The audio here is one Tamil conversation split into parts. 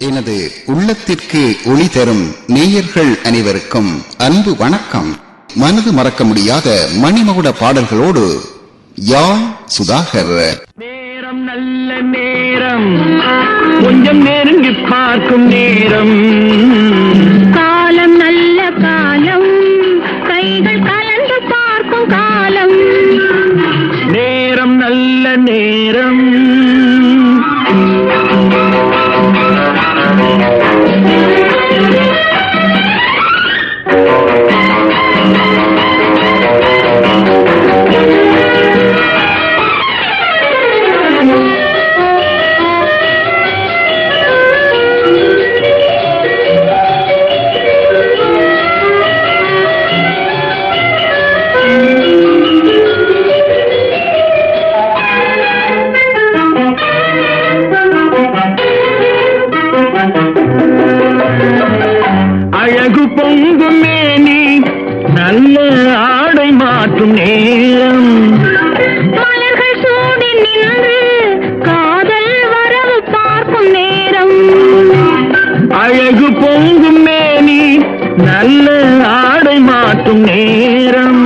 எனது உள்ளத்திற்கு ஒளி தரும் நேயர்கள் அனைவருக்கும் அன்பு வணக்கம். மனது மறக்க முடியாத மணிமகுட பாடல்களோடு யாழ் சுதாகர். நேரம் நல்ல நேரம், கொஞ்சம் நெருங்கி பார்க்கும் நேரம், காலம் நல்ல காலம், கைகள் கலந்து பார்க்கும் காலம், நேரம் நல்ல நேரம். அழகு பொங்கும் மேனி, நல்ல ஆடை மாற்றும் நேரம், மலர்கள் சூடி நின்று காதல் வரவு பார்க்கும் நேரம், அழகு பொங்கும் மேனி, நல்ல ஆடை மாற்றும் நேரம்,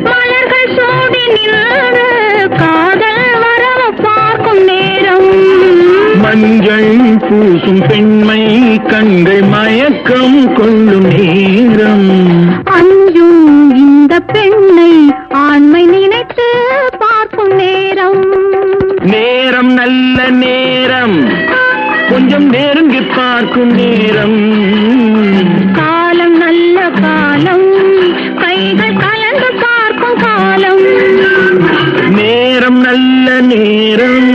மலர்கள் சூடி நின்று காதல் வரவு பார்க்கும் நேரம், மஞ்சள் பூசும் பெண்மை கண்கள் மயக்கம் கொள்ளும் நேரம், அஞ்சும் இந்த பெண்ணை ஆண்மை நினைத்து பார்க்கும் நேரம், நேரம் நல்ல நேரம், கொஞ்சம் நெருங்கி பார்க்கும் நேரம், காலம் நல்ல காலம், கைகள் கலந்து பார்க்கும் காலம், நேரம் நல்ல நேரம்.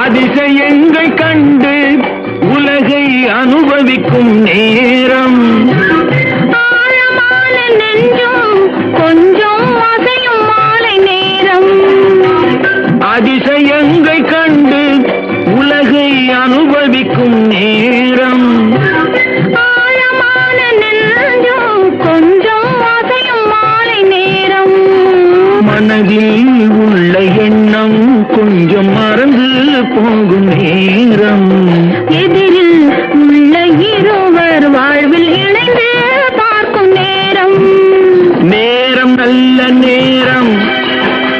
அதிசயங்கள் கண்டு உலகை அனுபவிக்கும் நேரம், ஆழமான நெஞ்சும் கொஞ்சம் அசையும் மாலை நேரம், அதிசயங்கள் கண்டு உலகை அனுபவிக்கும் நேரம், ஆழமான நெஞ்சும் கொஞ்சம் அசையும் மாலை நேரம், மனதில் உள்ள எண்ணம் கொஞ்சம் மறந்து போகும் நேரம், எதிரில் உள்ள இருவர் வாழ்வில் இணைந்து பார்க்கும் நேரம், நேரம் நல்ல நேரம்,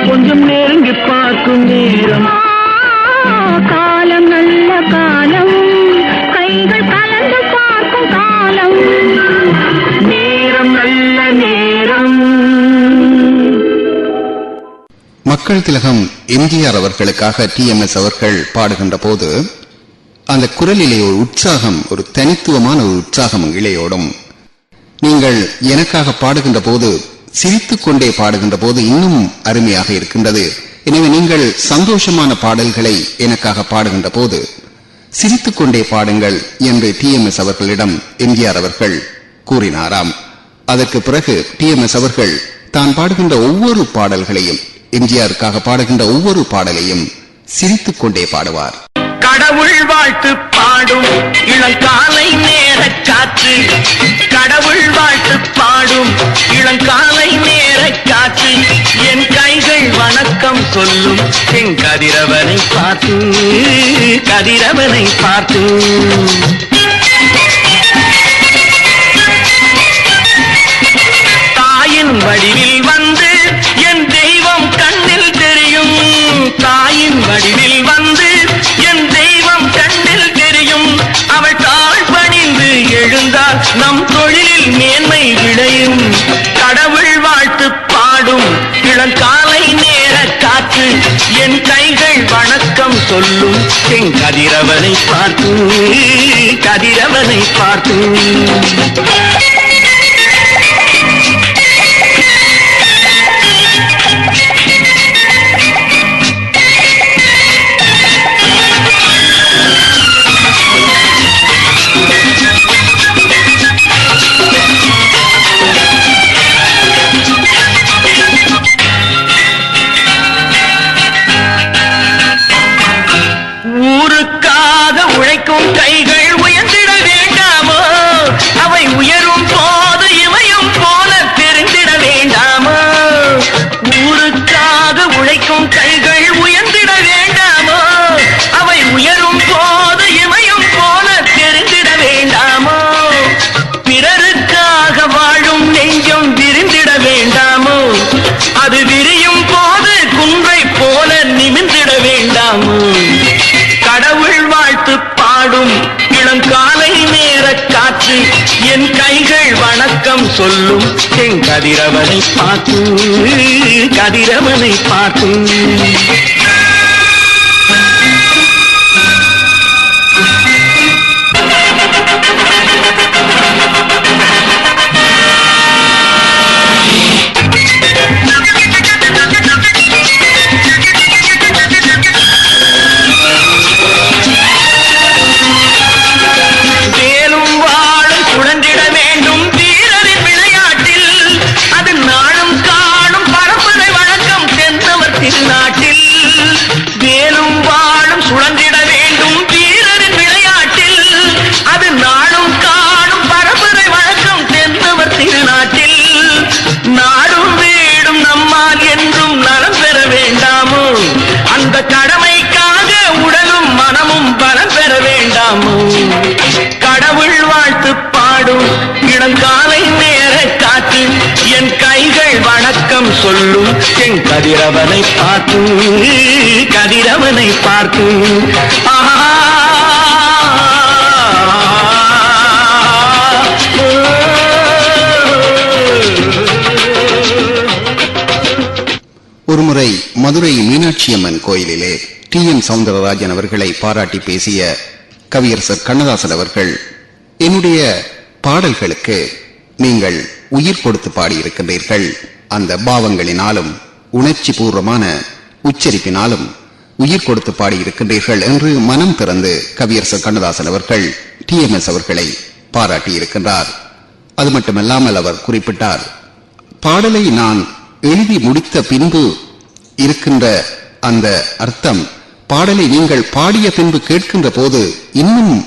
கொஞ்சம் நெருங்கி பார்க்கும் நேரம், காலம் நல்ல காலம், கைகள் கலந்து பார்க்கும் காலம், நேரம் நல்ல நேரம். மக்கள் திலகம் எம்ஜிஆர் அவர்களுக்காக TMS அவர்கள் பாடுகின்ற போது அந்த குரலிலே ஒரு உற்சாகம், ஒரு தனித்துவமான ஒரு உற்சாகம் இளையோடும். நீங்கள் எனக்காக பாடுகின்ற போது, சிரித்துக் கொண்டே பாடுகின்ற போது இன்னும் அருமையாக இருக்கின்றது. எனவே நீங்கள் சந்தோஷமான பாடல்களை எனக்காக பாடுகின்ற போது சிரித்துக் கொண்டே பாடுங்கள் என்று TMS அவர்களிடம் எம்ஜிஆர் அவர்கள் கூறினாராம். அதற்கு பிறகு TMS அவர்கள் தான் பாடுகின்ற ஒவ்வொரு பாடல்களையும், எம்ஜிஆருக்காக பாடுகின்ற ஒவ்வொரு பாடலையும் சிரித்துக் கொண்டே பாடுவார். கடவுள் வாழ்த்து பாடும் இளங்காலை நேர காற்று, கடவுள் வாழ்த்து பாடும் இளங்காலை நேர காற்று, என் கைகள் வணக்கம் சொல்லும் என் கதிரவனை பார்த்து, கதிரவனை பார்த்து, தாயின் வடிவில் வந்து என் தெய்வம் கண்ணில் தெரியும், தாயின் வடிவில் வந்து என் தெய்வம் கண்ணில் தெரியும், அவள் தாழ் பணிந்து எழுந்தால் நம் தொழிலில் மேன்மை விளையும், கடவுள் வாழ்த்து பாடும் இளங்காலை நேர காற்று, என் கைகள் வணக்கம் சொல்லும் என் கதிரவனை பார்த்து, கதிரவனை பார்த்து. சொல்லும் என் கதிரவனை பார்த்து கதிரவனை பார்த்து. கடமைக்காக உடலும் மனமும் பலம் பெற வேண்டாமோ? கடவுள் வாழ்த்து பாடும் இளங்காலை நேர காற்று என் கைகள் வணக்கம் சொல்லும் என் கதிரவனை பார்த்து கதிரவனை பார்த்து. ஒருமுறை மதுரை மீனாட்சி அம்மன் கோயிலிலே டி.எம். சௌந்தரராஜன் அவர்களை பாராட்டி பேசிய கவியரசர் கண்ணதாசன் அவர்கள், என்னுடைய பாடல்களுக்கு நீங்கள் உயிர் கொடுத்து பாடியிருக்கின்றீர்கள். அந்த பாவங்களினாலும் உணர்ச்சி பூர்வமான உச்சரிப்பினாலும் உயிர் கொடுத்து பாடியிருக்கின்றீர்கள் என்று மனம் திறந்து கவியரசர் கண்ணதாசன் அவர்கள் டி.எம்.எஸ். அவர்களை பாராட்டியிருக்கின்றார். அது மட்டுமல்லாமல் அவர் குறிப்பிட்டார், பாடலை நான் எழுதி முடித்த பின்பு இருக்கின்ற அந்த அர்த்தம் பாடலை நீங்கள் பாடிய பின்பு கேட்கின்ற போது இன்னும்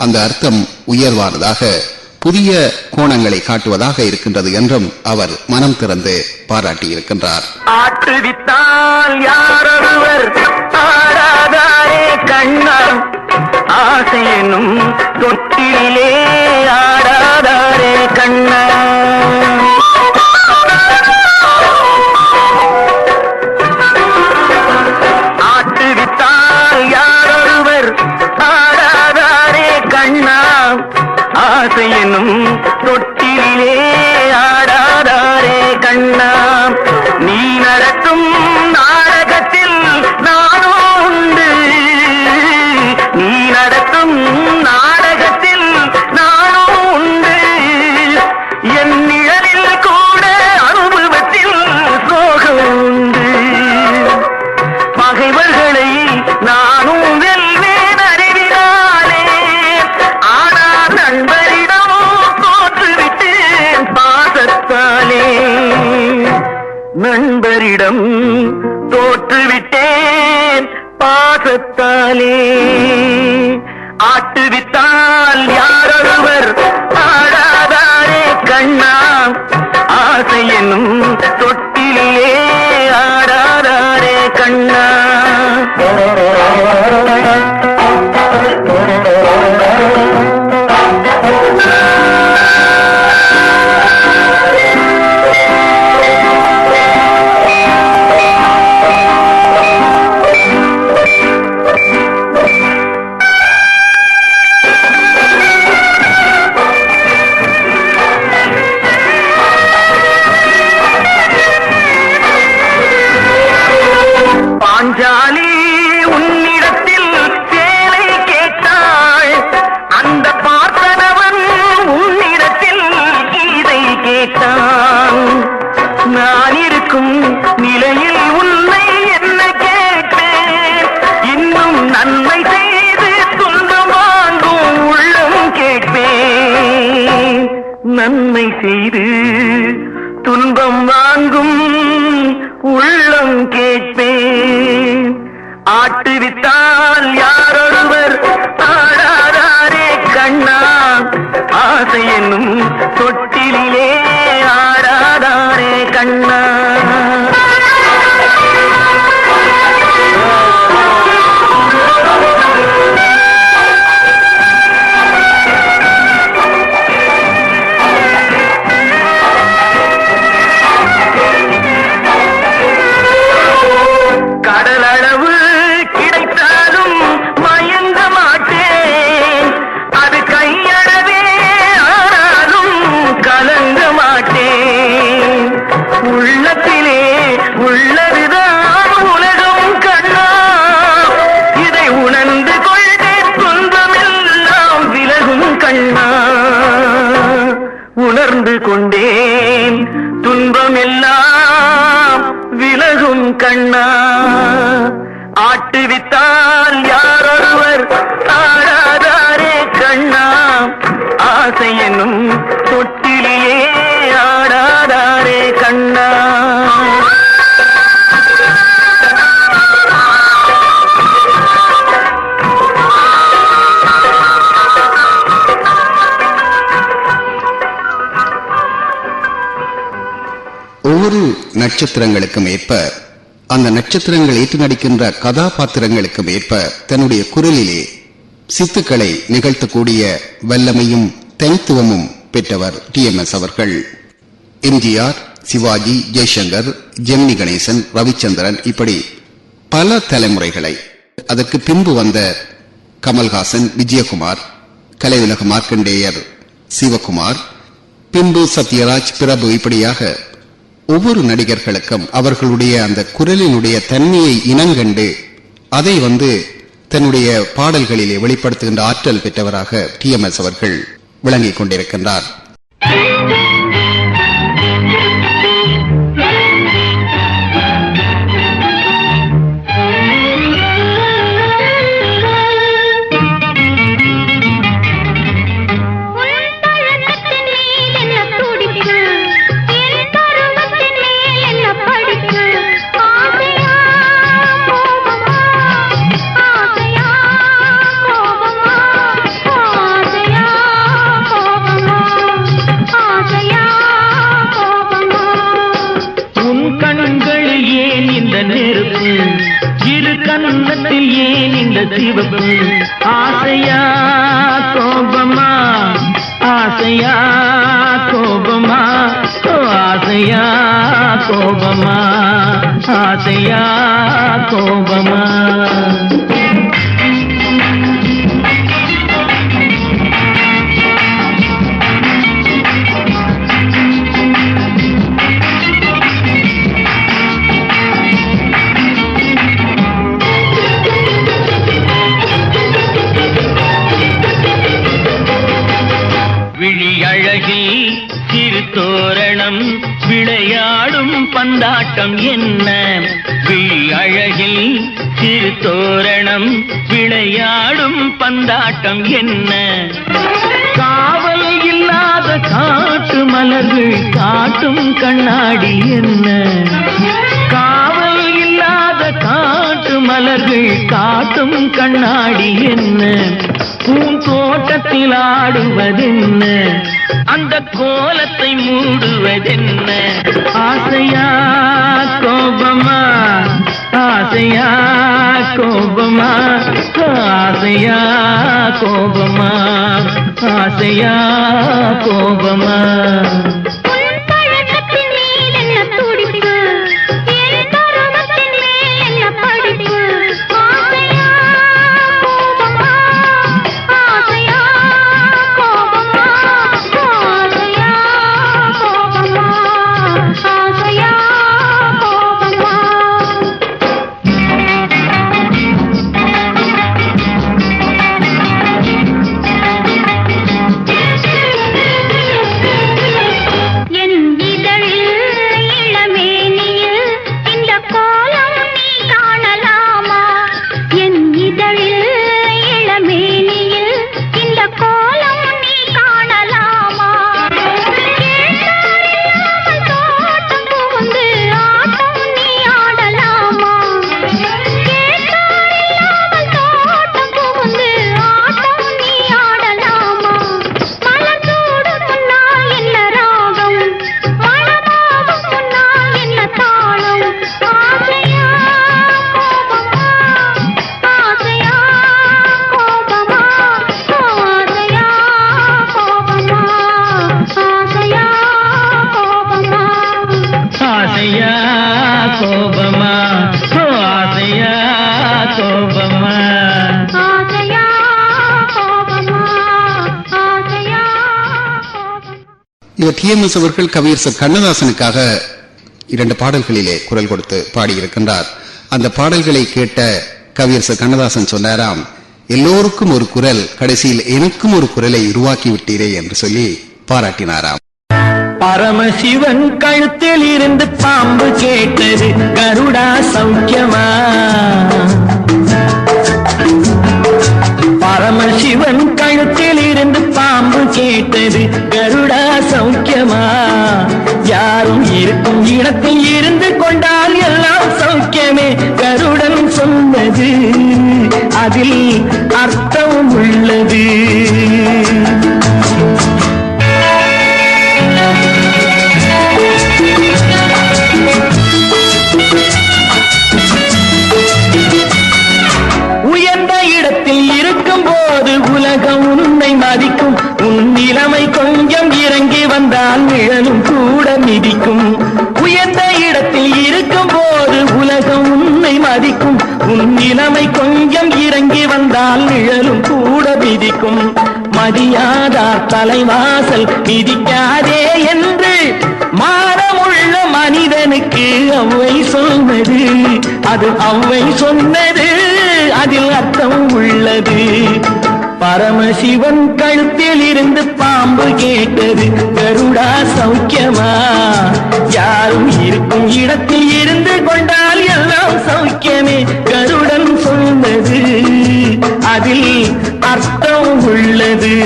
அந்த அர்த்தம் உயர்வானதாக புதிய கோணங்களை காட்டுவதாக இருக்கின்றது என்றும் அவர் மனம் திறந்து பாராட்டியிருக்கின்றார். ஆட்டுவித்தால் யாரொருவர் ஆடாதாரே கண்ணா, ஆசையனும் தொட்டிலே ஆடாதாரே கண்ணா. ஆசையனும் தொட்டிலே ஆடாதாரே கண்ணா, நீ நடத்தும் நாடகத்தில் நானும் உண்டு, நீ நடத்தும் நாடகத்தில் நானும் உண்டு, என் நிழலில் கூட அனுபவத்தில் சோகம் உண்டு, பகைவர்களை நானும் வெல்வேன் அறிவினாலே, ஆனால் நண்பரிடம் தோற்றுவிட்டேன் பாசத்தாலே, நண்பரிடம் தோற்றுவிட்டேன் பாசத்தாலே. ஆட்டு கண்டு கொண்டேன் துன்பமெல்லாம் விலகும் கண்ணா ஆட்டுவித்தால் யாரொருவர் ஆடாதாரே கண்ணா ஆசை என்னும் தொட்டிலேயே ஆடாதாரே கண்ணா ஒவ்வொரு நட்சத்திரங்களுக்கும் ஏற்ப அந்த நட்சத்திரங்கள் ஏற்று நடிக்கின்ற கதாபாத்திரங்களுக்கும் ஏற்ப தன்னுடைய குரலிலே சித்துக்களை நிகழ்த்தக்கூடிய வல்லமையும் தனித்துவமும் பெற்றவர் TMS அவர்கள். எம்ஜிஆர், சிவாஜி, ஜெய்சங்கர், ஜெமினி கணேசன், ரவிச்சந்திரன் இப்படி பல தலைமுறைகளை, அதற்கு பின்பு வந்த கமல்ஹாசன், விஜயகுமார், கலையுலக மார்க்கண்டேயர் சிவகுமார், பின்பு சத்யராஜ், பிரபு இப்படியாக ஒவ்வொரு நடிகர்களுக்கும் அவர்களுடைய அந்த குரலினுடைய தன்மையை இனங்கண்டு அதை தன்னுடைய பாடல்களிலே வெளிப்படுத்துகின்ற ஆற்றல் பெற்றவராக TMS அவர்கள் விளங்கிக் கொண்டிருக்கின்றார். ஆசையா கோபமா ஆசையா கோபமா ஆசையா கோபமா ஆசையா கோபமா தோரணம் விளையாடும் பந்தாட்டம் என்ன விழி அழகில் சிறு தோரணம் விளையாடும் பந்தாட்டம் என்ன காவல் இல்லாத காட்டு மலர்கள் காட்டும் கண்ணாடி என்ன காவல் இல்லாத காட்டு மலர்கள் காட்டும் கண்ணாடி என்ன பூந்தோட்டத்தில் ஆடுவதென்ன அந்த கோலத்தை மூடுவதென்ன ஆசையா கோபமா ஆசையா கோபமா ஆசையா கோபமா ஆசையா கோபமா இவர் TMS அவர்கள் கவியரசர் கண்ணதாசனுக்காக 2 பாடல்களிலே குரல் கொடுத்து பாடியிருக்கின்றார். அந்த பாடல்களை கேட்ட கவியரசர் கண்ணதாசன் சொன்னாராம், எல்லோருக்கும் ஒரு குரல், கடைசியில் எனக்கும் ஒரு குரலை உருவாக்கி விட்டீரே என்று சொல்லி பாராட்டினாராம். பரமசிவன் கழுத்தில் இருந்து பாம்பு கேட்டது கருடா சௌக்கியமா. பரமசிவன் கழுத்தில் இருந்து பாம்பு கேட்டது கருடா சௌக்கியமா. யாரும் இருக்கும் இடத்தில் இருந்து கொண்டால் எல்லாம் சௌக்கியமே கருடன் சொன்னது, அதில் அர்த்தம் உள்ளது. உயர்ந்த இடத்தில் இருக்கும் போது உலகம் உன்னை மதிக்கும், உன் நிலைமை கொஞ்சம் இறங்கி வந்தால் நிழலும் கூட மிதிக்கும். உயர்ந்த இடத்தில் இருக்கும் போது உலகம் உன்னை மதிக்கும், உன் நிலைமை கொஞ்சம் இறங்கி வந்தால் நிழலும் கூட மிதிக்கும். மதியாதார் தலைவாசல் மிதிக்காதே என்று மானமுள்ள மனிதனுக்கு அவ்வை சொன்னது, அது அவ்வை சொன்னது, அதில் அர்த்தம் உள்ளது. பரமசிவன் கழுத்தில் இருந்து பாம்பு கேட்டது கருடா சௌக்கியமா. யாரும் இருக்கும் இடத்தில் இருந்து கொண்டால் எல்லாம் சௌக்கியமே கருடன் சொன்னது, அதில் அர்த்தம் உள்ளது.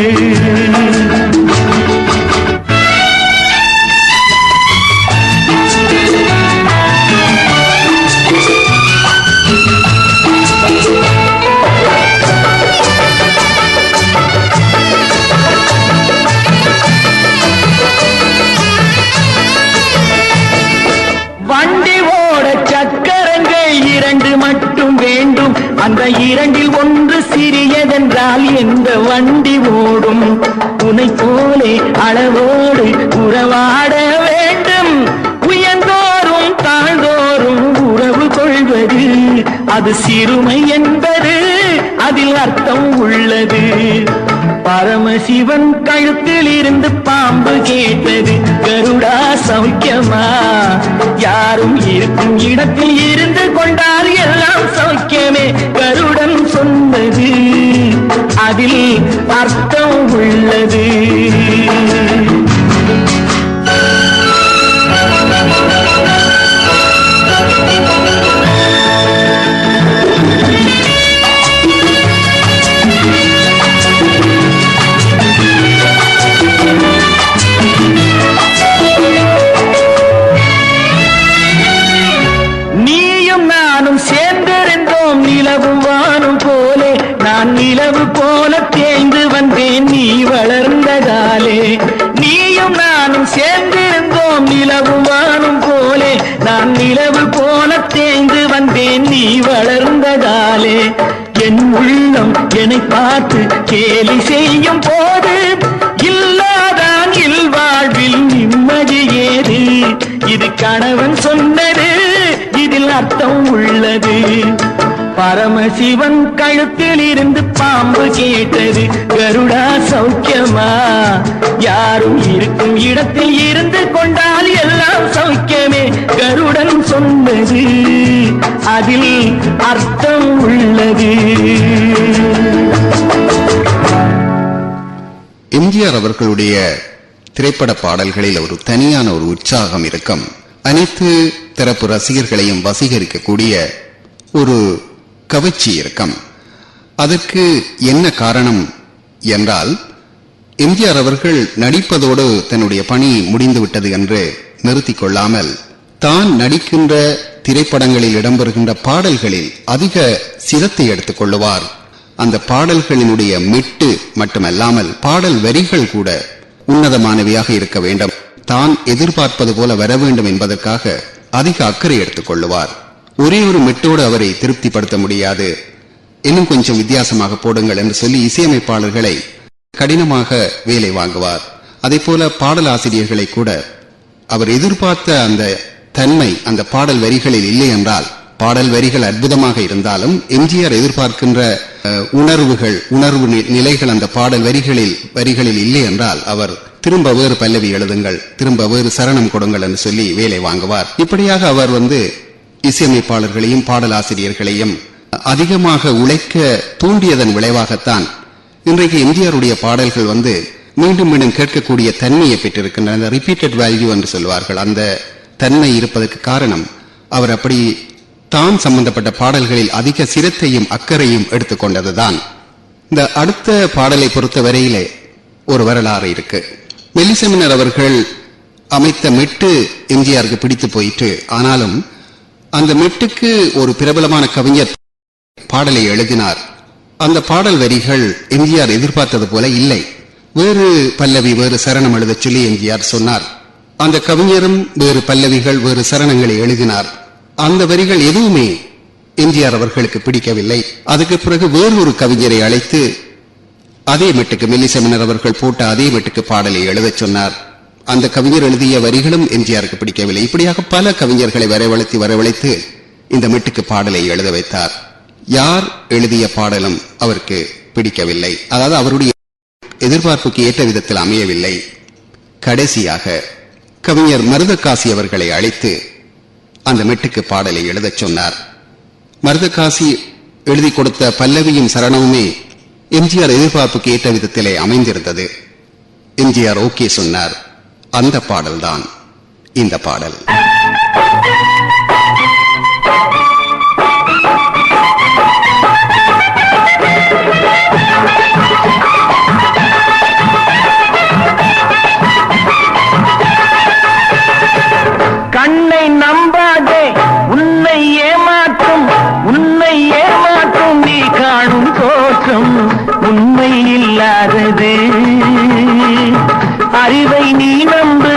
வண்டி ஓட சக்கரங்கள் இரண்டு மட்டும் வேண்டும், அந்த இரண்டில் ஒன்று சிறியதென்றால் எந்த வண்டி ஓடும்? உன்னை போலே அளவோடு உறவாட வேண்டும், உயர்ந்தோறும் தாழ்ந்தோறும் உறவு கொள்வது, அது சிறுமை என்பது, அதில் அர்த்தம் உள்ளது. பரமசிவன் கழுத்தில் இருந்து பாம்பு கேட்டது கருடா சௌக்கியமா. யாரும் இருக்கும் இடத்தில் இருந்து கொண்டால் எல்லாம் சௌக்கியமே கருடன் சொன்னது, அதில் அர்த்தம் உள்ளது. நிலவும் வானும் போலே நான் நிலவு போல தேய்ந்து வந்தேன் நீ வளர்ந்ததாலே. நீயும் நானும் சேர்ந்திருந்தோம் நிலவும் வானும் போலே நான் நிலவு போல தேய்ந்து வந்தேன் நீ வளர்ந்ததாலே. என் உள்ளம் என்னை பார்த்து கேலி செய்யும் போது இல்லாதான் இல்வாழ்வில் நிம்மதி ஏது? இது கணவன் சொன்னது, இதில் அர்த்தம் உள்ளது. பரமசிவன் கழுத்தில் இருந்து பாம்பு கேட்டது கருடா சௌக்கியமா. யாரும் இருக்கும் இடத்தில் இருந்து கொண்டால் எல்லாம் சௌக்கியமே கருடன் சொன்னது, அதில் அர்த்தம் உள்ளது. எம்ஜிஆர் அவர்களுடைய திரைப்பட பாடல்களில் ஒரு தனியான ஒரு உற்சாகம் இருக்கும். அனைத்து தரப்பு ரசிகர்களையும் வசீகரிக்கக்கூடிய ஒரு கவர்ச்சி இருக்கும். அதற்கு என்ன காரணம் என்றால், எம்ஜிஆர் அவர்கள் நடிப்பதோடு தன்னுடைய பணி முடிந்துவிட்டது என்று நிறுத்திக் கொள்ளாமல் தான் நடிக்கின்ற திரைப்படங்களில் இடம்பெறுகின்ற பாடல்களில் அதிக சிரத்தை எடுத்துக் கொள்ளுவார். அந்த பாடல்களினுடைய மெட்டு மட்டுமல்லாமல் பாடல் வரிகள் கூட உன்னதமானவையாக இருக்க வேண்டும், தான் எதிர்பார்ப்பது போல வர வேண்டும் என்பதற்காக அதிக அக்கறை எடுத்துக் கொள்ளுவார். ஒரே ஒரு மெட்டோடு அவரை திருப்திப்படுத்த முடியாது, இன்னும் கொஞ்சம் வித்தியாசமாக போடுங்கள் என்று சொல்லி இசையமைப்பாளர்களை கடினமாக வேலை வாங்குவார். அதே போல பாடல் ஆசிரியர்களை கூட அவர் எதிர்பார்த்த அந்த தன்மை அந்த பாடல் வரிகளில் இல்லை என்றால், பாடல் வரிகள் அற்புதமாக இருந்தாலும் எம்ஜிஆர் எதிர்பார்க்கின்ற உணர்வு நிலைகள் அந்த பாடல் வரிகளில் இல்லை என்றால் அவர் திரும்ப வேறு பல்லவி எழுதுங்கள், திரும்ப வேறு சரணம் கொடுங்கள் என்று சொல்லி வேலை வாங்குவார். இப்படியாக அவர் இசையமைப்பாளர்களையும் பாடலாசிரியர்களையும் அதிகமாக உழைக்க தூண்டியதன் விளைவாகத்தான் இன்றைக்கு எம்ஜிஆருடைய பாடல்கள் மீண்டும் மீண்டும் கேட்கக்கூடிய தன்மையை பெற்றிருக்கின்றன. அந்த ரிப்பீட்டட் வேல்யூ என்று சொல்வார்கள். அந்த தன்மை இருப்பதற்கு காரணம் அவர் அப்படி தான் சம்பந்தப்பட்ட பாடல்களில் அதிக சிரத்தையும் அக்கறையும் எடுத்துக்கொண்டதுதான். இந்த அடுத்த பாடலை பொறுத்தவரையிலே ஒரு வரலாறு இருக்கு. மெல்லிசை மன்னர் அவர்கள் அமைத்த மெட்டு எம்ஜிஆருக்கு பிடித்து போயிற்று. ஆனாலும் அந்த மெட்டுக்கு ஒரு பிரபலமான கவிஞர் பாடலை எழுதினார். அந்த பாடல் வரிகள் எம்ஜிஆர் எதிர்பார்த்தது போல இல்லை. வேறு பல்லவி வேறு சரணம் எழுதச் சொல்லி எம்ஜிஆர் சொன்னார். அந்த கவிஞரும் வேறு பல்லவிகள் வேறு சரணங்களை எழுதினார். அந்த வரிகள் எதுவுமே எம்ஜிஆர் அவர்களுக்கு பிடிக்கவில்லை. அதுக்கு பிறகு வேறு ஒரு கவிஞரை அழைத்து அதே மெட்டுக்கு மெல்லிசை மன்னர் அவர்கள் போட்ட அதே மெட்டுக்கு பாடலை எழுதச் சொன்னார். அந்த கவிஞர் எழுதிய வரிகளும் எம்ஜிஆருக்கு பிடிக்கவில்லை. இப்படியாக பல கவிஞர்களை வரவழைத்து இந்த மெட்டுக்கு பாடலை எழுத வைத்தார். யார் எழுதிய பாடலும் அவருக்கு பிடிக்கவில்லை. அதாவது அவருடைய எதிர்பார்ப்புக்கு ஏற்ற விதத்தில் அமையவில்லை. கடைசியாக கவிஞர் மருதகாசி அவர்களை அழைத்து அந்த மெட்டுக்கு பாடலை எழுதச் சொன்னார். மருதகாசி எழுதி கொடுத்த பல்லவியும் சரணமுமே எம்ஜிஆர் எதிர்பார்ப்புக்கு ஏற்ற விதத்திலே அமைந்திருந்தது. எம்ஜிஆர் ஓகே சொன்னார். அந்த பாடல்தான் இந்த பாடல். கண்ணை நம்பாதே, உன்னை ஏமாற்றும் நீ காணும் தோற்றம் உண்மை இல்லாதது. அறிவை நீ நம்பு,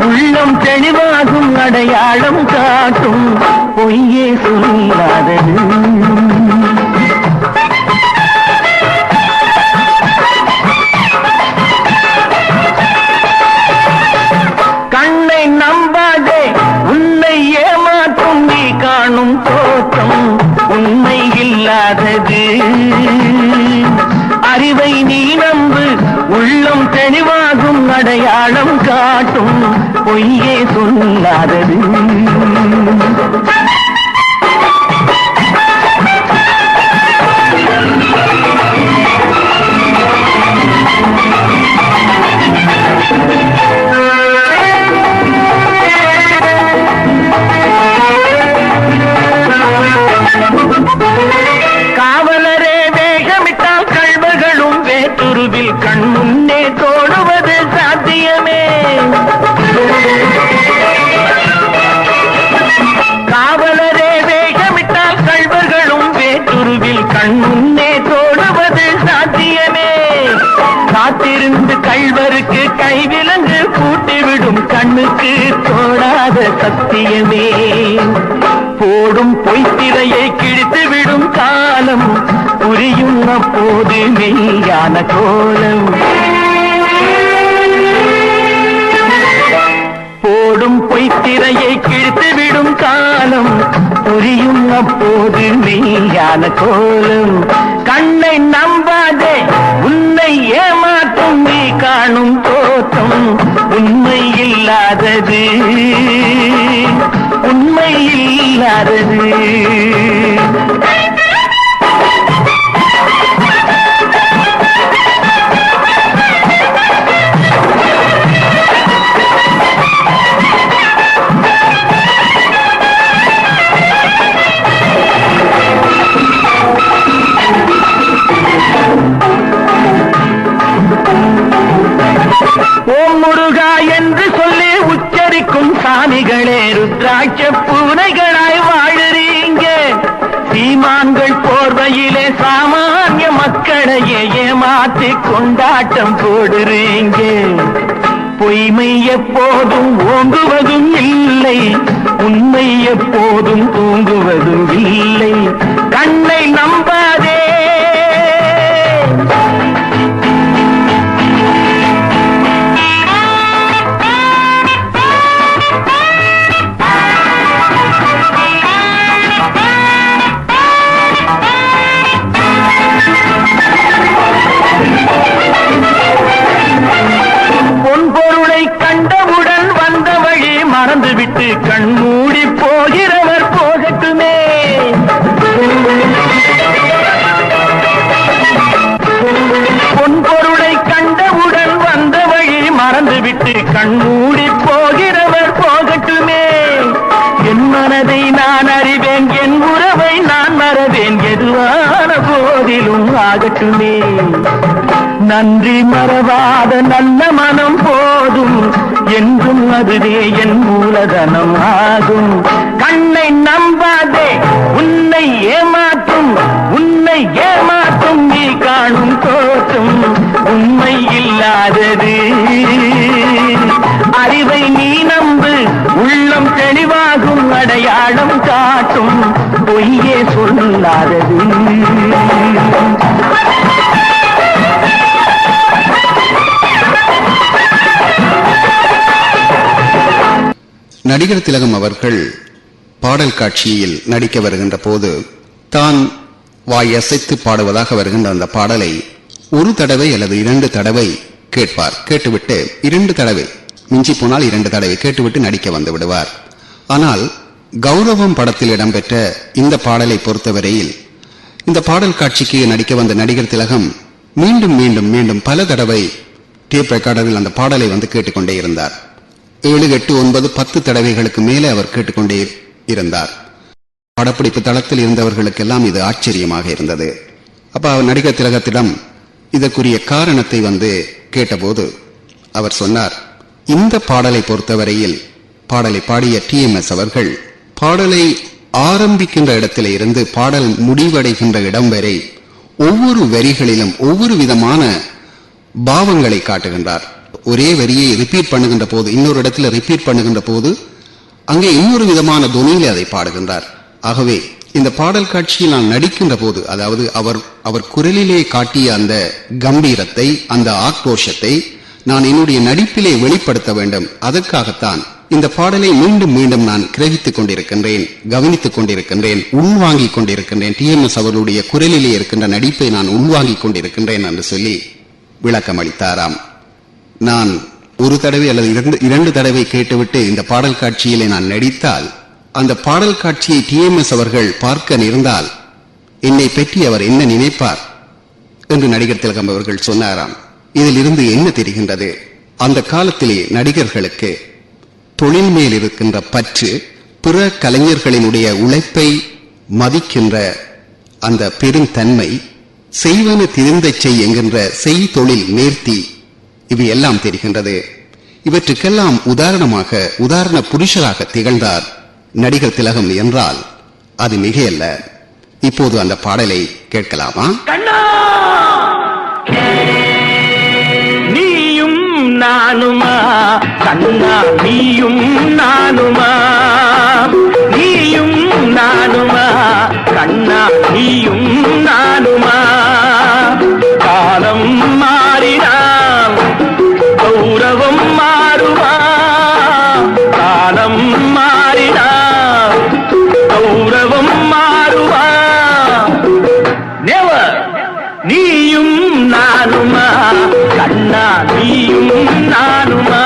உள்ளம் தெளிவாகும், அடையாளம் காட்டும் பொய்யே சொல்லாதது. கண்ணை நம்பாதே, உன்னை ஏமாற்றும் நீ காணும் தோற்றம் உண்மை இல்லாதது. அறிவை நீ நம்பு, உள்ளம் தெளிவாகும், அடையாளம் காட்டும் பொய்யே சொல்லாதது. காவலரே வேகமிட்டால் கள்வர்களும் வேற்றுருவில் கண் முன்னே தோடுவது சாத்தியமே. காவலரே வேகமிட்டால் கள்வர்களும் வேற்றுருவில் கண் முன்னே தோடுவது சாத்தியமே. காத்திருந்து கள்வருக்கு கைவிலங்கு பூட்டிவிடும் கண்ணுக்கு தோடாத சத்தியமே. போடும் பொய்த்திரையை கிழித்து விடும் காலம் புரியும் அப்போது மெய்யான கோலம். போடும் பொய்த்திரையை கிழித்து விடும் காலம் புரியும் அப்போது மெய்யான கோலம். கண்ணை நம்பாதே, உன்னை ஏமாற்றும் நீ காணும் தோற்றம் உண்மை இல்லாதது, உண்மை இல்லாதது. ஓம் முருகா என்று சொல்லி உச்சரிக்கும் சாமிகளே ருத்ராட்ச பூனைகளாய் வாழுறீங்க. சீமான்கள் போர்வையிலே சாமானிய மக்களையே ஏமாற்றி கொண்டாட்டம் போடுறீங்க. பொய்மை எப்போதும் ஓங்குவதும் இல்லை, உண்மை எப்போதும் தூங்குவதும் இல்லை. கண்ணை நம்பாதே, கண்டவுடன் வந்த வழி மறந்துவிட்டு கண்மூடி போகிறவர் போகட்டுமே. நன்றி மறவாத நல்ல மனம் போதும், என்றும் அதுவே என் மூலதனம் ஆகும். கண்ணை நம்பாதே, உன்னை ஏமாற்றும், உன்னை ஏமாற்றும் நீ காணும் தோற்றும் உண்மை இல்லாதது. அறிவை நீ நம்பு, உள்ளம் தெளிவாகும், அடையாளம் காட்டும் பொய்யே சொல்லாதது. நடிகர் திலகம் அவர்கள் பாடல் காட்சியில் நடிக்க வருகின்ற போது தான் வாயசைத்து பாடுவதாக வருகின்ற அந்த பாடலை ஒரு தடவை அல்லது 2 தடவை கேட்பார். கேட்டுவிட்டு 2 தடவை, மிஞ்சி போனால் 2 தடவை கேட்டுவிட்டு நடிக்க வந்து விடுவார். ஆனால் கௌரவம் படத்தில் இடம்பெற்ற இந்த பாடலை பொறுத்தவரையில் இந்த பாடல் காட்சிக்கு நடிக்க வந்த நடிகர் திலகம் மீண்டும் மீண்டும் மீண்டும் பல தடவை டேப் ரெக்கார்டரில் அந்த பாடலை வந்து கேட்டுக்கொண்டே இருந்தார். 7, 8, 9, 10 தடவைகளுக்கு மேலே அவர் கேட்டுக்கொண்டே இருந்தார். படப்பிடிப்பு தளத்தில் இருந்தவர்களுக்கெல்லாம் இது ஆச்சரியமாக இருந்தது. அப்ப நடிகர் திலகத்திடம் இதற்குரிய காரணத்தை வந்து கேட்டபோது அவர் சொன்னார், இந்த பாடலை பொறுத்தவரையில் பாடலை பாடிய TMS அவர்கள் பாடலை ஆரம்பிக்கின்ற இடத்திலே இருந்து பாடல் முடிவடைகின்ற இடம் வரை ஒவ்வொரு வரிகளிலும் ஒவ்வொரு விதமான பாவங்களை காட்டுகின்றார். ஒரே வரியை ரிப்பீட் பண்ணுகின்ற போது, இன்னொரு இடத்துல ரிப்பீட் பண்ணுகின்ற போது அங்கே இன்னொரு விதமான துணியிலே அதை பாடுகின்றார். ஆகவே இந்த பாடல் காட்சியில் நான் நடிக்கின்ற போது, அதாவது அவர் குரலிலே காட்டிய அந்த கம்பீரத்தை, அந்த ஆக்ரோஷத்தை நான் என்னுடைய நடிப்பிலே வெளிப்படுத்த வேண்டும். அதற்காகத்தான் இந்த பாடலை மீண்டும் மீண்டும் நான் கிரகித்துக் கொண்டிருக்கின்றேன், கவனித்துக் கொண்டிருக்கின்றேன், உள்வாங்கிக் கொண்டிருக்கின்றேன். TMS அவர்களுடைய குரலிலே இருக்கின்ற நடிப்பை நான் உள்வாங்கிக் கொண்டிருக்கின்றேன் என்று சொல்லி விளக்கம் அளித்தாராம். நான் ஒரு தடவை அல்லது 2 தடவை கேட்டுவிட்டு இந்த பாடல் காட்சியிலே நான் நடித்தால், அந்த பாடல் காட்சியை TMS அவர்கள் பார்க்க நேர்ந்தால் என்னை பற்றி அவர் என்ன நினைப்பார் என்று நடிகர் திலகம் அவர்கள் சொன்னாராம். இதிலிருந்து என்ன தெரிகின்றது? அந்த காலத்திலே நடிகர்களுக்கு தொழில் மேல் இருக்கின்ற பற்று, பிற கலைஞர்களினுடைய உழைப்பை மதிக்கின்ற அந்த பெருந்தன்மை, செய்வன திருந்த செய் என்கின்ற செய் தொழில் நேர்த்தி, இவை எல்லாம் தெரிகின்றது. இவற்றுக்கெல்லாம் உதாரண புருஷராக திகழ்ந்தார் நடிகர் திலகம் என்றால் அது மிகையல்ல. இப்போது அந்த பாடலை கேட்கலாமா? நீயும் நானுமா கண்ணா, நீயும் நானுமா, நீயும் நானுமா கண்ணா, நீயும் நானுமா. காலம் மாறினால் கௌரவம் மாறுமா, காலம் மாறினால் கௌரவம் மாறுமா. நெவர். நீயும் நானுமா கண்ணா, நீயும் நானுமா.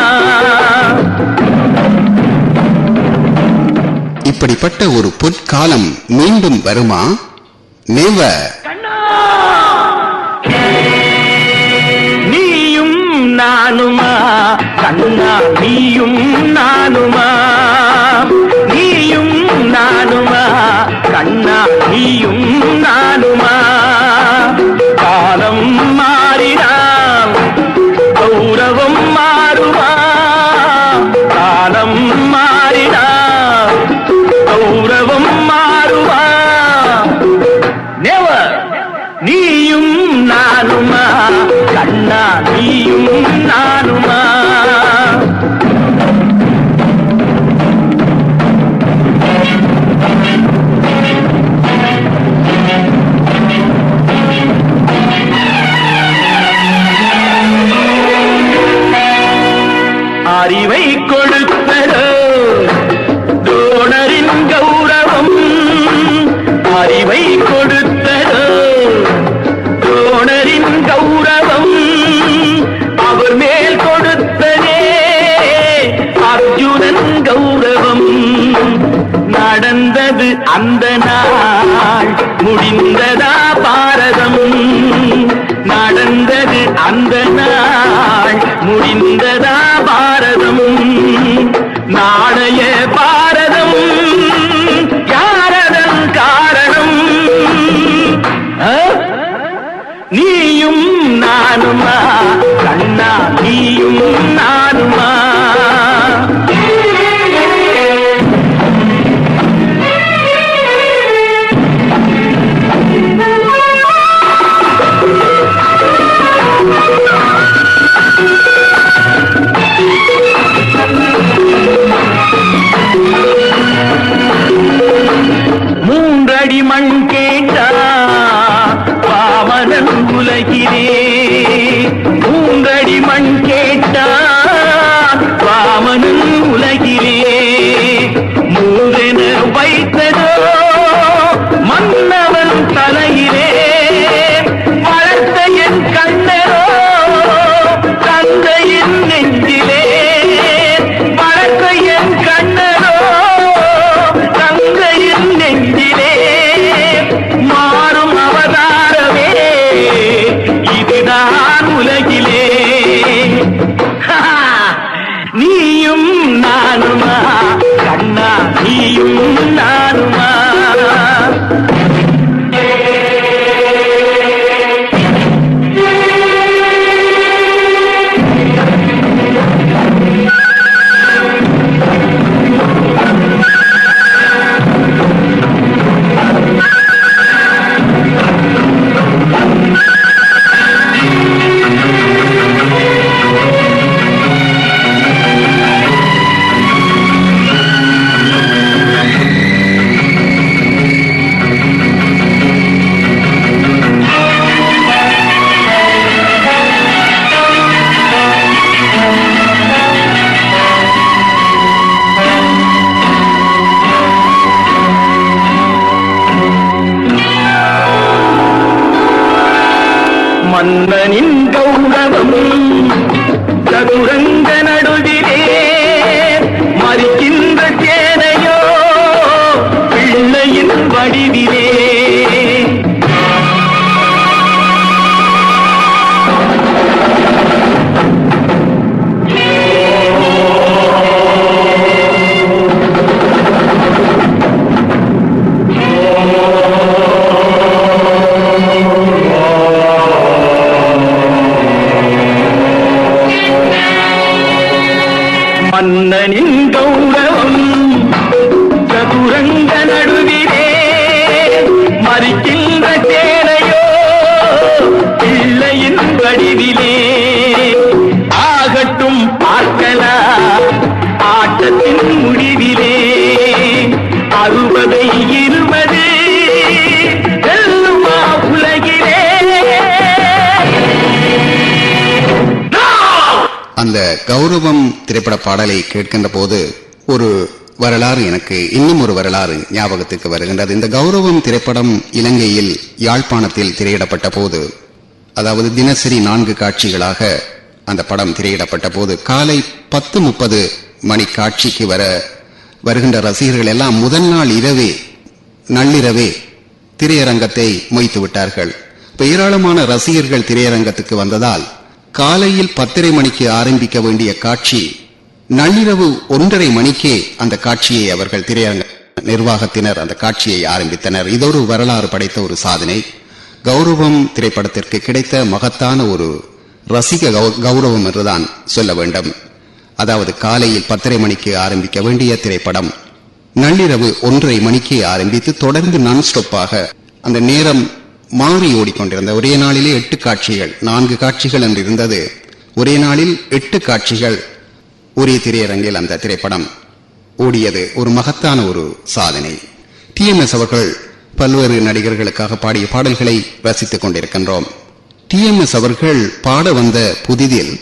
இப்படிப்பட்ட ஒரு பொற்காலம் மீண்டும் வருமா? நெவர். நீயும் நானுமா கண்ணா, நீயும் நானுமா, நீயும் நானுமா கண்ணா, நீயும் நானுமா. காலம் மாறினால் கௌரவம் மாறுமா, காலம் மாறினால் கௌரவம் மாறுமா. நெவர். நீயும் நானுமா கண்ணா, நீயும் நானுமா. அறிவை கொடுத்ததோ தோழரின் கௌரவம், அறிவை கொடுத்ததோ தோழரின் கௌரவம், அவர் மேல் கொடுத்ததே அர்ஜுனன் கௌரவம். நடந்தது அந்த நாள், முடிந்ததா பாரதம், நடந்தது அந்த நாள், முடிந்ததா பாரதம். நாளைய பாரதம் யாரதன் காரணம்? நீயும் நானுமா மன்னனின் கௌரவம் சதுரங்க நடுவிலே மறிக்கின்ற சேனையோ பிள்ளையின் வடிவிலே. மன்னனின் கௌரவம் சதுரங்க நடுவிலே மறிக்கின்ற சேனையோ பிள்ளையின் வடிவிலே. ஆகட்டும் பார்க்கலாம் ஆட்டத்தின் முடிவிலே 60 20 வெல்லுமா உலகிலே. அந்த கௌரவம் திரைப்பட பாடலை கேட்கின்ற போது ஒரு வரலாறு எனக்கு இன்னும் ஒரு வரலாறு ஞாபகத்துக்கு வருகின்றது. இந்த கௌரவம் திரைப்படம் இலங்கையில் யாழ்ப்பாணத்தில் திரையிடப்பட்ட போது, அதாவது தினசரி 4 காட்சிகளாக அந்த படம் திரையிடப்பட்ட போது, காலை 10:30 மணி காட்சிக்கு வருகின்ற ரசிகர்கள் எல்லாம் முதல் நாள் இரவே நள்ளிரவே திரையரங்கத்தை மொய்த்து விட்டார்கள். இப்ப ஏராளமான ரசிகர்கள் திரையரங்கத்துக்கு வந்ததால் காலையில் 10:30 மணிக்கு ஆரம்பிக்க வேண்டிய காட்சி நள்ளிரவு 1:30 மணிக்கே அந்த காட்சியை அவர்கள் திரையரங்க நிர்வாகத்தினர் அந்த காட்சியை ஆரம்பித்தனர். இது ஒரு வரலாறு படைத்த ஒரு சாதனை. கௌரவம் திரைப்படத்திற்கு கிடைத்த மகத்தான ஒரு ரசிக கௌரவம் என்றுதான் சொல்ல வேண்டும். அதாவது காலையில் 10:30 மணிக்கு ஆரம்பிக்க வேண்டிய திரைப்படம் நள்ளிரவு 1:30 மணிக்கு ஆரம்பித்து தொடர்ந்து நான்ஸ்டாப்பாக அந்த நேரம் மாறி ஓடிக்கொண்டிருந்த ஒரே நாளிலே 8 காட்சிகள், 4 காட்சிகள் என்று இருந்தது. ஒரே நாளில் 8 காட்சிகள் ஒரே திரையரங்கில் அந்த திரைப்படம் ஓடியது ஒரு மகத்தான ஒரு சாதனை. TMS அவர்கள் பல்வேறு நடிகர்களுக்காக பாடிய பாடல்களை ரசித்துக் கொண்டிருக்கின்றோம். TMS அவர்கள் பாட வந்த புதிதில்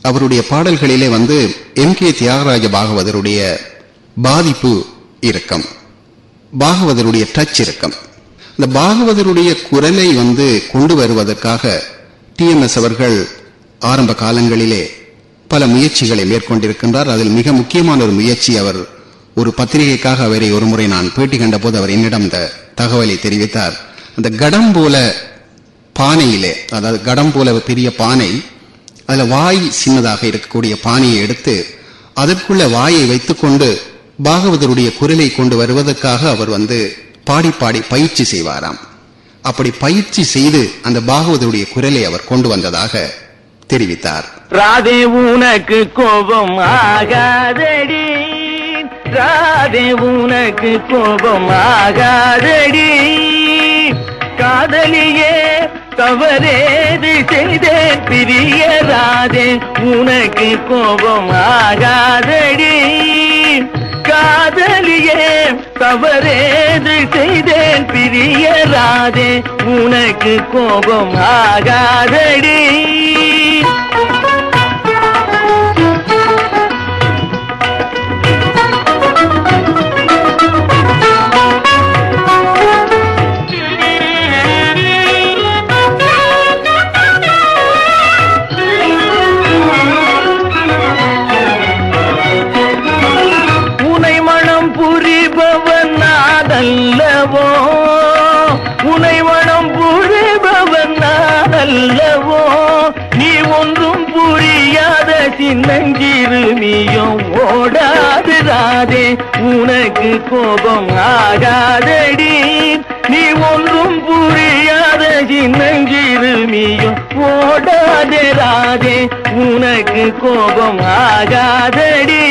அவருடைய பாடல்களிலே MK தியாகராஜ பாகவதருடைய பாதிப்பு இருக்கும், பாகவதருடைய டச் இருக்கும். இந்த பாகவதருடைய குரலை கொண்டு வருவதற்காக TMS அவர்கள் ஆரம்ப காலங்களிலே பல முயற்சிகளை மேற்கொண்டிருக்கின்றார். அதில் மிக முக்கியமான ஒரு முயற்சி, அவர் ஒரு பத்திரிகைக்காக அவரை ஒரு முறை நான் பேட்டி கண்ட போது அவர் என்னிடம் இந்த தகவலை தெரிவித்தார். அந்த கடம் போல பானையிலே, அதாவது கடம் போல பெரிய பானை, அதுல வாய் சின்னதாக இருக்கக்கூடிய பானையை எடுத்து அதற்குள்ள வாயை வைத்துக்கொண்டு பாகவதருடைய குரலை கொண்டு வருவதற்காக அவர் பாடி பாடி பயிற்சி செய்வாராம். அப்படி பயிற்சி செய்து அந்த பாகவதருடைய குரலை அவர் கொண்டு வந்ததாக தெரிவித்தார். ராதே உனக்கு கோபம் ஆகாதடி, ராதே உனக்கு கோபம் ஆகாதடி, காதலியே தவறேது செய்தேன் பிரிய ராதே உனக்கு கோபம் ஆகாதடி, காதலியே தவறேது செய்தேன் பிரிய ராதே உனக்கு கோபம் ஆகாதடி. உனை மனம் புரிபவன் நான் அல்லவோ, நீ ஒன்றும் புரியாத சின்னஞ்சிறுமியும் ஓடாது ராதே உனக்கு கோபம் ஆகாதடி, நீ ஒன்றும் புரியாத சின்னஞ்சிறுமியும் ஓடாதே ராதே உனக்கு கோபம் ஆகாதடி.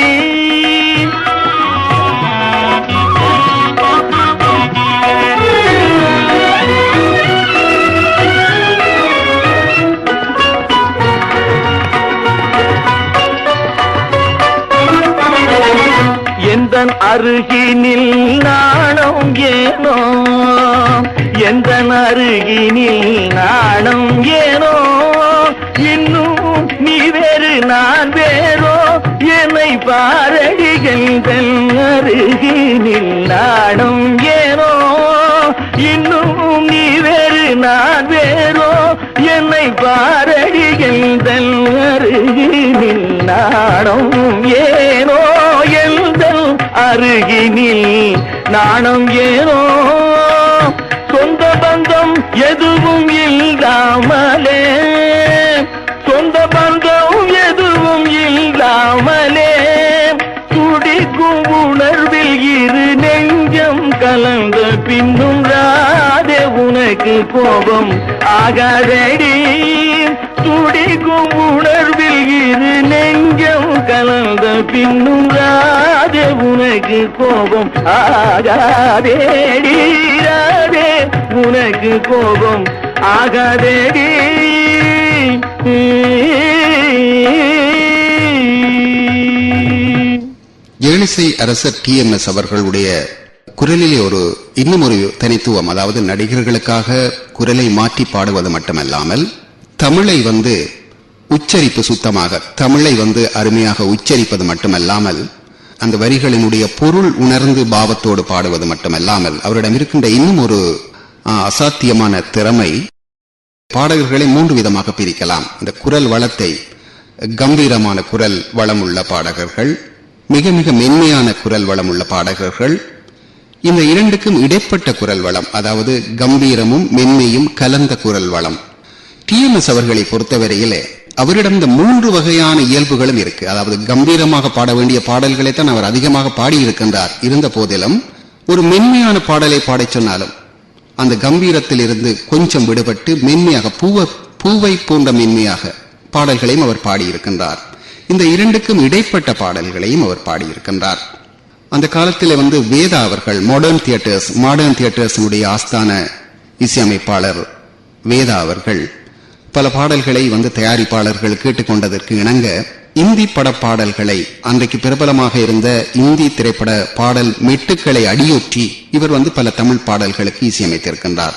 எந்தன் அருகினில் நாணம் ஏனோ, எந்தன் அருகினில் நாணம் ஏனோ, இன்னும் நீ வேறு நான் வேறோ, என்னை பாரடிகள் அருகினில் நாணம் ஏனோ, இன்னும் நீ வேறு நான் வேறோ, என்னை பாரடி எந்தன் அருகினில் நாணம் ஏனோ எந்தன் அருகினில் நாணம் ஏனோ சொந்த பந்தம் எதுவும் இல்லாமலே சொந்த பந்தம் எதுவும் இல்லாமலே துடிக்கும் உணர்வில் இரு நெஞ்சம் கலந்த பின்னும் ராதே உனக்கு கோபம் ஆகாதடி துடிக்கும் உணர்வில் இரு நெஞ்சம் கலந்த பின்னும் ராதே உனக்கு கோபம் ஆகாதேடி ராதே உனக்கு கோபம் ஆகாதேடி. ஏழிசை அரசர் TMS அவர்களுடைய குரலிலே இன்னும் ஒரு தனித்துவம், அதாவது நடிகர்களுக்காக குரலை மாற்றி பாடுவது மட்டுமல்லாமல் தமிழை உச்சரிப்பு சுத்தமாக தமிழை அருமையாக உச்சரிப்பது மட்டுமல்லாமல் அந்த வரிகளினுடைய பொருள் உணர்ந்து பாவத்தோடு பாடுவது மட்டுமல்லாமல் அவரிடம் இருக்கின்ற இன்னும் ஒரு அசாத்தியமான திறமை, பாடகர்களை 3 விதமாக பிரிக்கலாம். இந்த குரல் வளத்தை, கம்பீரமான குரல் வளம் உள்ள பாடகர்கள், மிக மிக மென்மையான குரல் வளம் உள்ள பாடகர்கள், இந்த இரண்டுக்கும் இடைப்பட்ட குரல் வளம், அதாவது கம்பீரமும் மென்மையும் கலந்த குரல் வளம். TMS அவர்களை பொறுத்தவரையிலே அவரிடம் இந்த 3 வகையான இயல்புகளும் இருக்கு. அதாவது கம்பீரமாக பாட வேண்டிய பாடல்களைத்தான் அவர் அதிகமாக பாடியிருக்கின்றார். இருந்த போதிலும் ஒரு மென்மையான பாடலை பாடச் சொன்னாலும் அந்த கம்பீரத்தில் இருந்து கொஞ்சம் விடுபட்டு மென்மையாக பூவை போன்ற மென்மையாக பாடல்களையும் அவர் பாடியிருக்கின்றார். இந்த இரண்டுக்கும் இடைப்பட்ட பாடல்களையும் அவர் பாடியிருக்கின்றார். அந்த காலத்தில் வேதா அவர்கள் மாடர்ன் தியேட்டர்ஸ் ஆஸ்தான இசையமைப்பாளர் வேதா அவர்கள் பல பாடல்களை தயாரிப்பாளர்கள் கேட்டுக்கொண்டதற்கு இணங்க இந்தி பட பாடல்களை, அன்றைக்கு பிரபலமாக இருந்த இந்தி திரைப்பட பாடல் மெட்டுக்களை அடியொற்றி இவர் பல தமிழ் பாடல்களுக்கு இசையமைத்திருக்கின்றார்.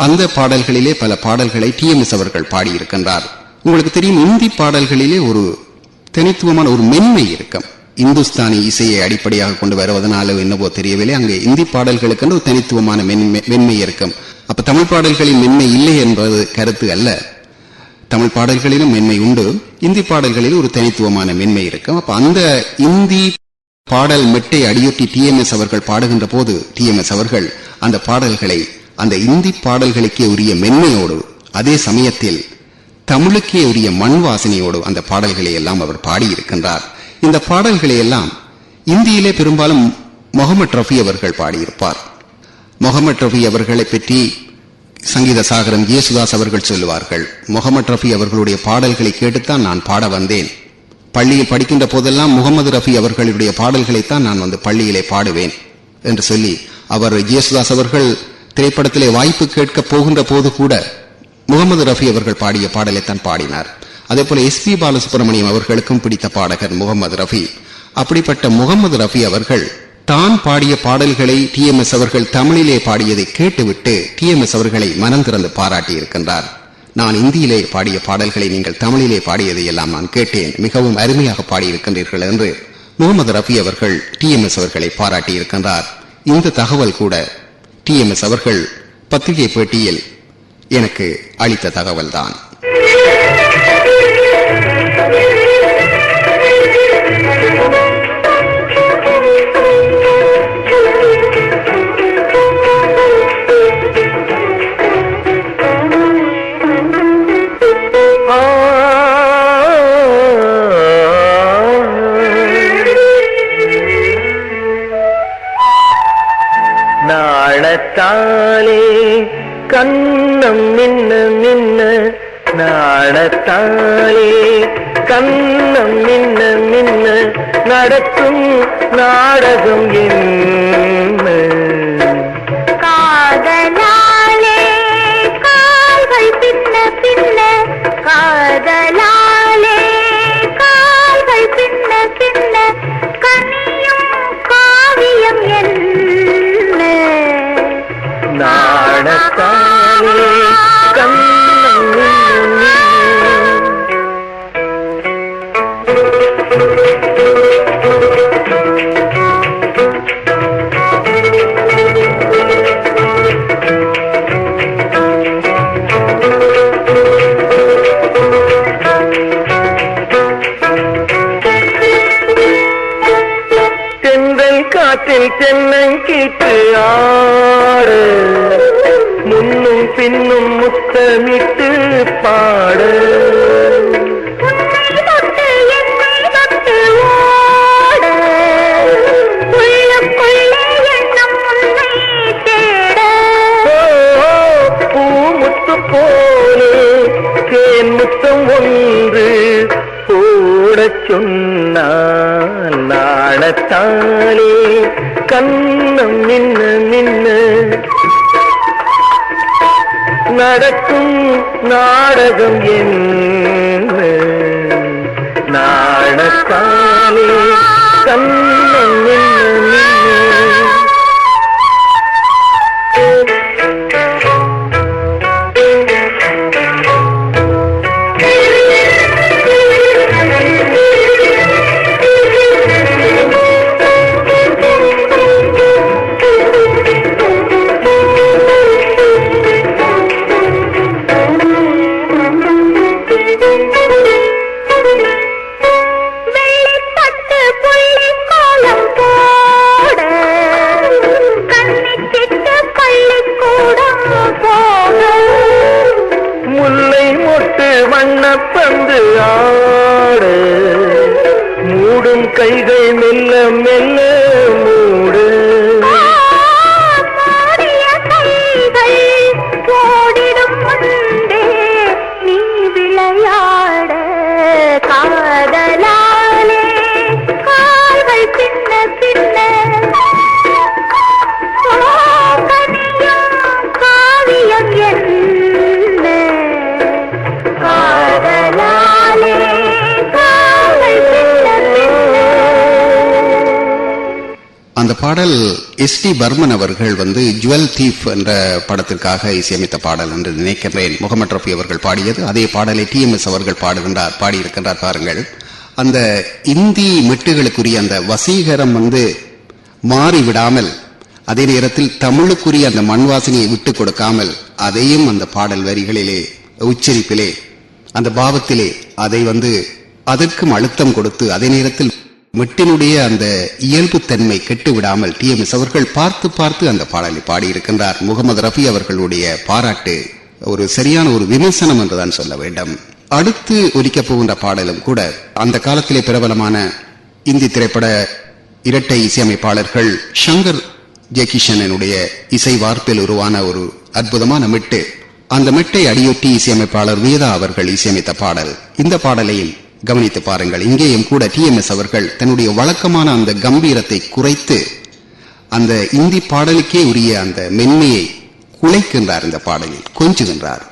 அந்த பாடல்களிலே பல பாடல்களை TMS அவர்கள் பாடியிருக்கின்றார். உங்களுக்கு தெரியும், இந்தி பாடல்களிலே ஒரு தனித்துவமான ஒரு மென்மை இருக்கும். இந்துஸ்தானி இசையை அடிப்படையாக கொண்டு வருவதனால என்னவோ தெரியவில்லை, அங்கே இந்தி பாடல்களுக்கு ஒரு தனித்துவமான மென்மை இருக்கும். அப்ப தமிழ் பாடல்களின் மென்மை இல்லை என்பது கருத்து அல்ல. தமிழ் பாடல்களிலும் மென்மை உண்டு, இந்தி பாடல்களில் ஒரு தனித்துவமான மென்மை இருக்கும். அப்ப அந்த இந்தி பாடல் மெட்டை அடியொட்டி TMS அவர்கள் பாடுகின்ற போது TMS அவர்கள் அந்த பாடல்களை அந்த இந்தி பாடல்களுக்கே உரிய மென்மையோடு, அதே சமயத்தில் தமிழுக்கே உரிய மண் வாசனையோடு அந்த பாடல்களை எல்லாம் அவர் பாடியிருக்கின்றார். இந்த பாடல்களை எல்லாம் இந்தியிலே பெரும்பாலும் முகமது ரஃபி அவர்கள் பாடியிருப்பார். முகமது ரஃபி அவர்களை பற்றி சங்கீத சாகரம் இயேசுதாஸ் அவர்கள் சொல்லுவார்கள், முகமது ரஃபி அவர்களுடைய பாடல்களை கேட்டுத்தான் நான் பாட வந்தேன். பள்ளியில் படிக்கின்ற போதெல்லாம் முகமது ரஃபி அவர்களுடைய பாடல்களைத்தான் நான் பள்ளியிலே பாடுவேன் என்று சொல்லி, அவர் இயேசுதாஸ் அவர்கள் திரைப்படத்திலே வாய்ப்பு கேட்க போகின்ற போது கூட முகமது ரஃபி அவர்கள் பாடிய பாடலைத்தான் பாடினார். அதே போல SP பாலசுப்ரமணியம் அவர்களுக்கும் பிடித்த பாடகர் முகமது ரஃபி. அப்படிப்பட்ட முகமது ரஃபி அவர்கள் தான் பாடிய பாடல்களை TMS அவர்கள் தமிழிலே பாடியதை கேட்டுவிட்டு TMS அவர்களை மனம் திறந்து பாராட்டி இருக்கின்றார். நான் இந்தியிலே பாடிய பாடல்களை நீங்கள் தமிழிலே பாடியதை எல்லாம் நான் கேட்டேன், மிகவும் அருமையாக பாடியிருக்கின்றீர்கள் என்று முகமது ரஃபி அவர்கள் TMS அவர்களை பாராட்டி இருக்கின்றார். இந்த தகவல் கூட TMS அவர்கள் பத்திரிகை பேட்டியில் எனக்கு அளித்த தகவல்தான். நாணத்தாலே கண்ணம் மின்ன மின்ன, நாணத்தாலே கண்ணம் மின்ன மின்ன, நடத்தும் நாடகம் என்ன? காதலாலே கால்கள் பின்ன பின்ன, காதலாலே கால்கள் பின்ன பின்ன, கனியும் காவியம் என்ன? நாணத்தாலே கண்ணம் மின்ன மின்ன. காட்டில் தென்னங்கீட்டு ஆடு, முன்னும் பின்னும் முத்தமிட்டு பாடு. போலே தேன் முத்தம் ஒன்று போடச் சொன்னால் நாணத்தாலே கண்ணம் நின்ன நின்ன நடக்கும் நாடகம் என்ன நாணத்தாலே கண்ணம் நின்ன நின்ன. வண்ணப்பந்து ஆடு, மூடும் கைகள் மெல்ல மெல்ல மூடு. ஓடிடும் முன்பே நீ விளையாட காதலாலே கால்கள் பின்ன பின்ன காவியம் என்ன காதலாலே கால்கள் பின்ன பின்ன. அந்த பாடல் எஸ்.டி. பர்மன் அவர்கள் ஜுவல் தீப் என்ற படத்திற்காக இசையமைத்த பாடல் என்று நினைக்கின்றேன். முகமது ரஃபி அவர்கள் பாடியது. அதே பாடலை TMS அவர்கள் பாடியிருக்கின்றார். பாருங்கள், அந்த இந்தி மெட்டுகளுக்குரிய அந்த வசீகரம் மாறிவிடாமல், அதே நேரத்தில் தமிழுக்குரிய அந்த மண்வாசனையை விட்டுக் கொடுக்காமல், அதையும் அந்த பாடல் வரிகளிலே உச்சரிப்பிலே அந்த பாவத்திலே அதை அதற்கும் அழுத்தம் கொடுத்து, அதே நேரத்தில் மெட்டினுடைய அந்த இயல்பு தன்மை கெட்டு விடாமல் TMS அவர்கள் பார்த்து பார்த்து அந்த பாடலை பாடியிருக்கின்றார். முகமது ரஃபி அவர்களுடைய பாராட்டு ஒரு சரியான ஒரு விமர்சனம் என்றுதான் சொல்ல வேண்டும். அடுத்து ஒலிக்கப் போகின்ற பாடலும் கூட அந்த காலத்திலே பிரபலமான இந்தி திரைப்பட இரட்டை இசையமைப்பாளர்கள் சங்கர் ஜெய்கிஷனுடைய இசை வார்ப்பில் உருவான ஒரு அற்புதமான மெட்டு. அந்த மெட்டை அடியொட்டி இசையமைப்பாளர் வேதா அவர்கள் இசையமைத்த பாடல். இந்த பாடலையும் கவனித்து பாருங்கள். இங்கேயும் கூட TMS அவர்கள் தன்னுடைய வழக்கமான அந்த கம்பீரத்தை குறைத்து அந்த இந்தி பாடலுக்கே உரிய அந்த மென்மையை குலைக்கின்றார். இந்த பாடலில் கொஞ்சுகின்றார்.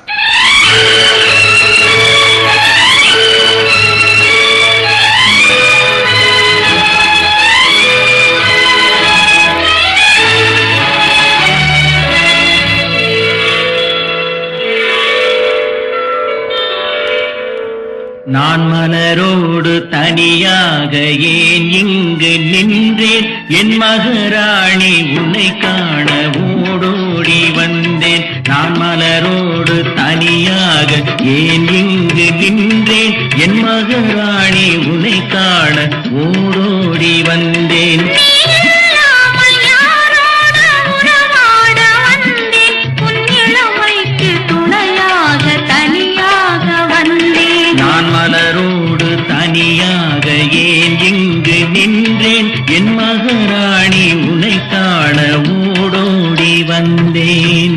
நான் மலரோடு தனியாக ஏன் இங்கு நின்றேன், என் மகராணி உன்னை காண ஓடோடி வந்தேன். நான் மலரோடு தனியாக ஏன் இங்கு நின்றேன், என் மகராணி உன்னை காண ஓடோடி வந்தேன். மலரோடு தனியாக ஏன் இங்கு நின்றேன், என் மகராணி உன்னை காண ஓடோடி வந்தேன்.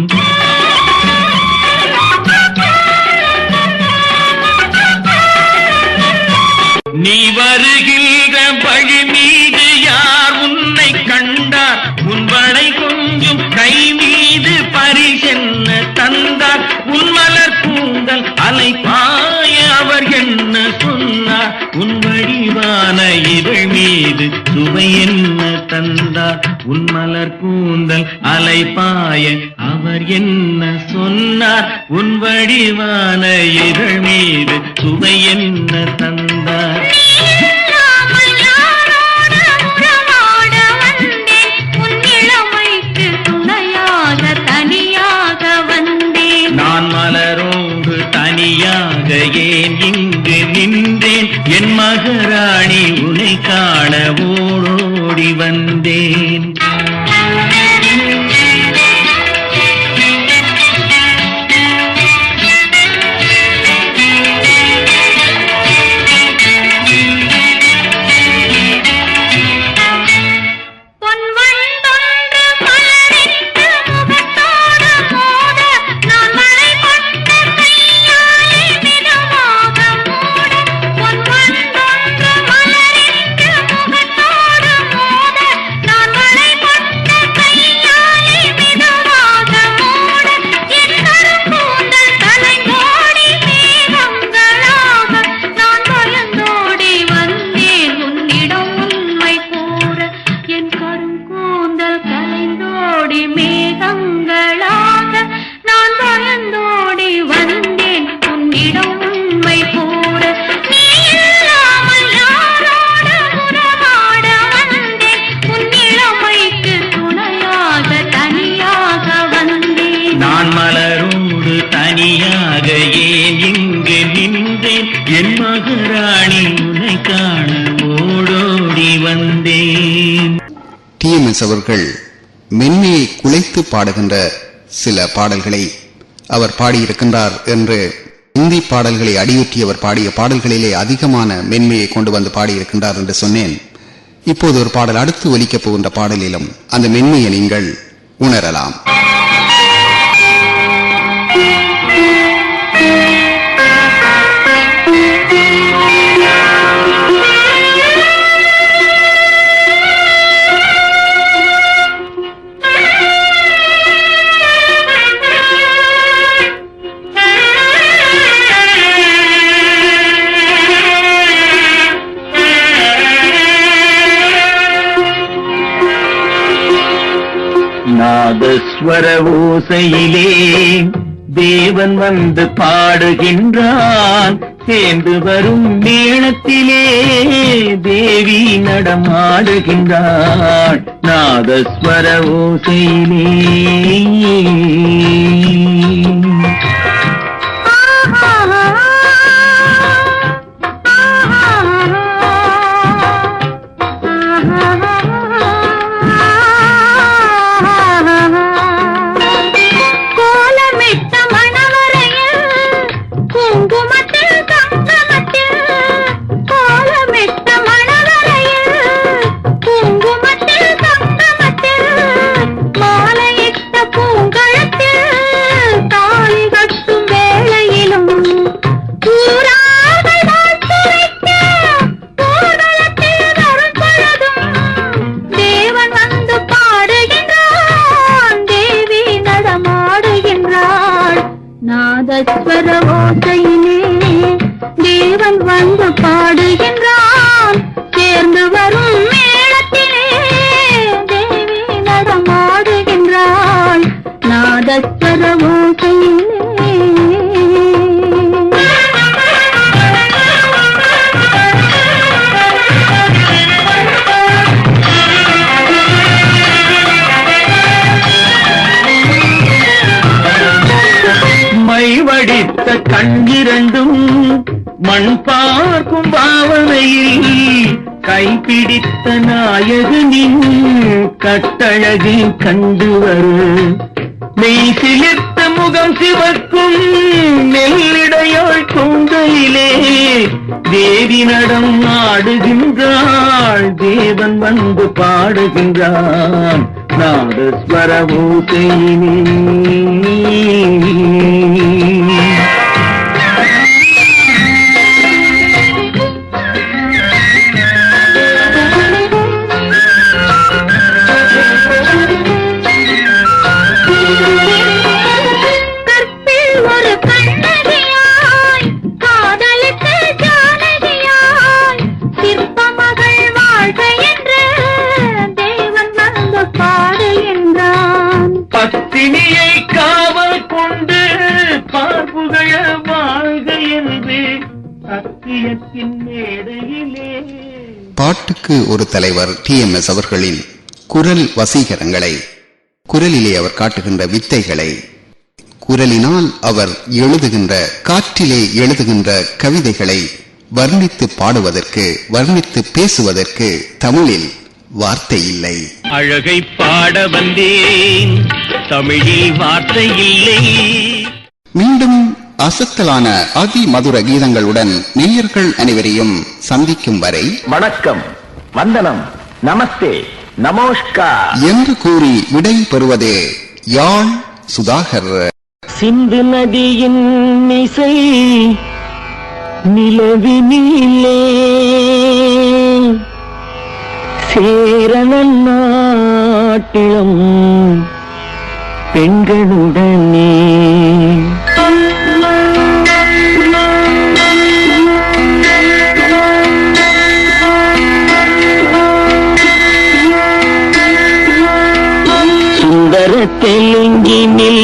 நீ வருகின்ற வழி மீது யார் உன்னை கண்டார், உன் வளை கொஞ்சம் கை மீது பரிசென்ன தந்தார், உன் மலர் கூந்தல் அலை பாய அவர் என்ன சொன்னார், உன் வடிவான இதழ் மீது சுவை என்ன தந்தார், உன் மலர் கூந்தல் அலை பாய அவர் என்ன சொன்னார், உன் வடிவான இதழ் மீது சுவை என்ன தந்தார். நான் மலரோடு தனியாக ஏன் இங்கு நின்றேன் என் மகராணி உன்னை காண ஓடோடி வந்தேன். டிஎம்எஸ் அவர்கள் மென்மையை குலைத்து பாடுகின்ற சில பாடல்களை அவர் பாடியிருக்கின்றார் என்று இந்தி பாடல்களை அடியொற்றி அவர் பாடிய பாடல்களிலே அதிகமான மென்மையை கொண்டு வந்து பாடியிருக்கின்றார் என்று சொன்னேன். இப்போது ஒரு பாடல் அடுத்து ஒலிக்கப் போகின்ற பாடலிலும் அந்த மென்மையை நீங்கள் உணரலாம். நாதஸ்வர ஓசையிலே தேவன் வந்து பாடுகின்றான். சேர்ந்து வரும் மேளத்திலே தேவி நடமாடுகின்றாள். நாதஸ்வர ஓசையிலே தேவன் வந்து பாடுகின்றான். சேர்ந்து வரும் மேளத்திலே தேவி நடமாடுகின்றாள். நாதஸ்வர ஓசையிலே மைவடித்த கண்ணிரண்டும் மண் பார்க்கும் பாவனையில் கைப்பிடித்த நாயகனின் கட்டழகை கண்டு வரும். மெய் சிலிர்த்த முகம் சிவக்கும் நெல்லிடையாள் கொங்கையிலே தேவி நடம் ஆடுகின்றாள். தேவன் வந்து பாடுகின்றான். நாதஸ்வர ஓசையிலே பத்தினியை காவல் கொண்டு பார்ப்புகழ வாழ்க என்று சத்தியத்தின் மேடையிலே. பாட்டுக்கு ஒரு தலைவர் டிஎம்எஸ் அவர்களின் குரல் வசீகரங்களை, குரலிலே அவர் காட்டுகின்ற வித்தைகளை, குரலினால் அவர் எழுதுகின்ற, காற்றிலே எழுதுகின்ற கவிதைகளை வர்ணித்து பாடுவதற்கு, வர்ணித்து பேசுவதற்கு தமிழில் வார்த்தை இல்லை. அழகை பாட வந்தேன், தமிழில் வார்த்தை இல்லை. மீண்டும் அசத்தலான அதிமதுர கீதங்களுடன் நேயர்கள் அனைவரையும் சந்திக்கும் வரை வணக்கம், வந்தனம், நமஸ்தே, நமஸ்கார் என்று கூறி விடை பெறுவது யாழ் சுதாகர். சிந்து நதியின் இசை நிலவினிலே சேரணன் நாட்டிலும் பெண்களுடனே சுந்தர தெலுங்கினில்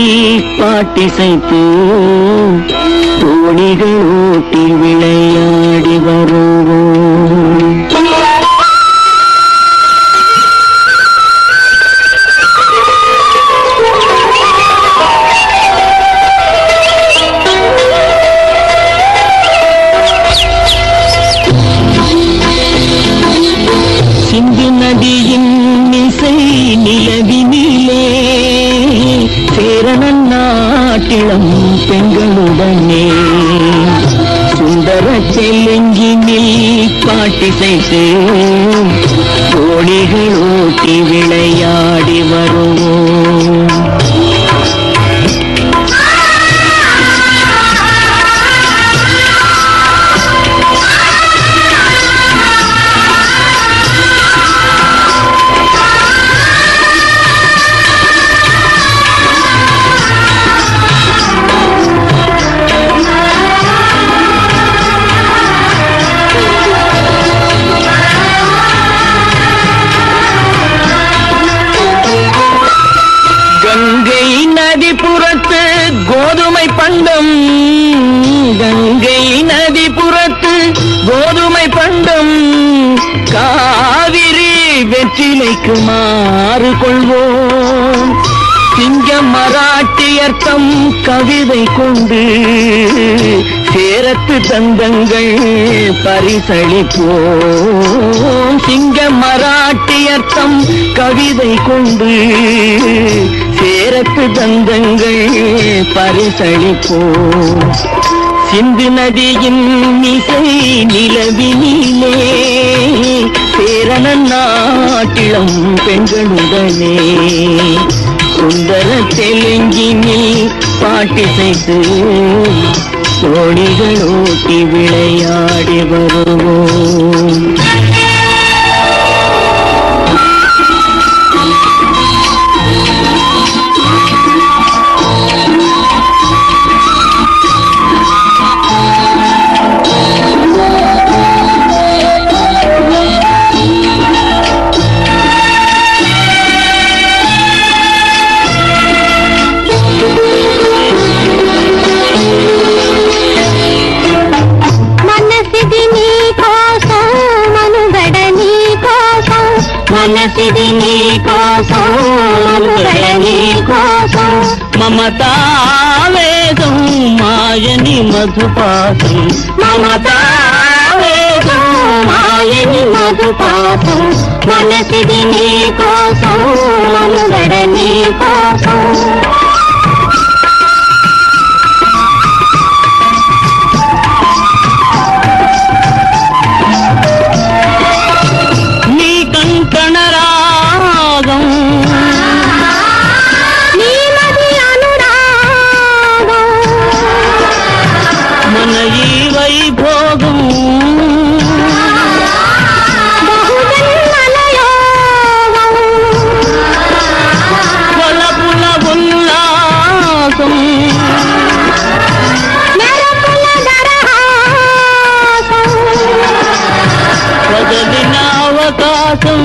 பாட்டிசைத்து தோணிகள் ஓட்டி விளையாடி வருவோம். சிந்து நதியின் இசை நிலவினிலே சேரணன் நாட்டிலம் பெண்களுடனே சுந்தர தெலுங்கினில் பாட்டிசைத்து தோணிகள் ஓட்டி விளையாடி வருவோம். கங்கை நதிபுறத்து கோதுமை பண்டம், கங்கை நதிபுறத்து கோதுமை பண்டம், காவிரி வெற்றிலைக்கு மாறு கொள்வோம். சிங்க மராட்டியர்த்தம் கவிதை கொண்டு சேரத்து தந்தங்கள் பரிசளிப்போம். சிங்க மராட்டியர்த்தம் கவிதை கொண்டு சேரத்து தந்தங்கள் பரிசளிப்போம். சிந்து நதியின் இசை நிலவினிலே சேரணன் நாட்டிலம் பெண்களுடனே சுந்தர தெலுங்கினில் பாட்டிசைத்து தோணிகள் ஓட்டி விளையாடி வருவோம். మనసిది నీ కోసం, మనుగడ నీ కోసం, మమతావేదం మాయని మధుపాసం, మమతావేదం మాయని మధుపాసం, మనసిది నీ కోసం, మనుగడ నీ కోసం. కణరాగం నీలది అనురాగం, మన ఈ వైభోగం బహుజన్మల యోగం, వలపుల ఉల్లాసం మెరుపుల దరహాసం, వదలిన అవకాశం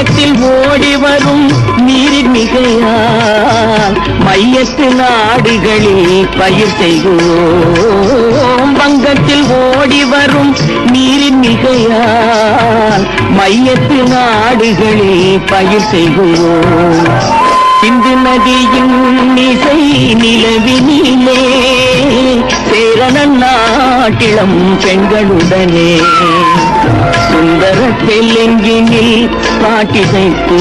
வங்கத்தில் ஓடி வரும் நீரின் மிகையால் மையத்து நாடுகளில் பயிர் செய்கிறோம். வங்கத்தில் ஓடி வரும் நீரின் மிகையால் மையத்து நாடுகளில் பயிர் செய்கிறோம். சிந்து நதியின் இசை நிலவினிலே சேரண நாட்டிளம் பெண்களுடனே சுந்தர தெலுங்கினில் பாட்டிசைத்து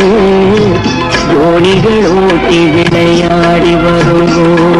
தோணிகள் ஓட்டி விளையாடி வருவோம்.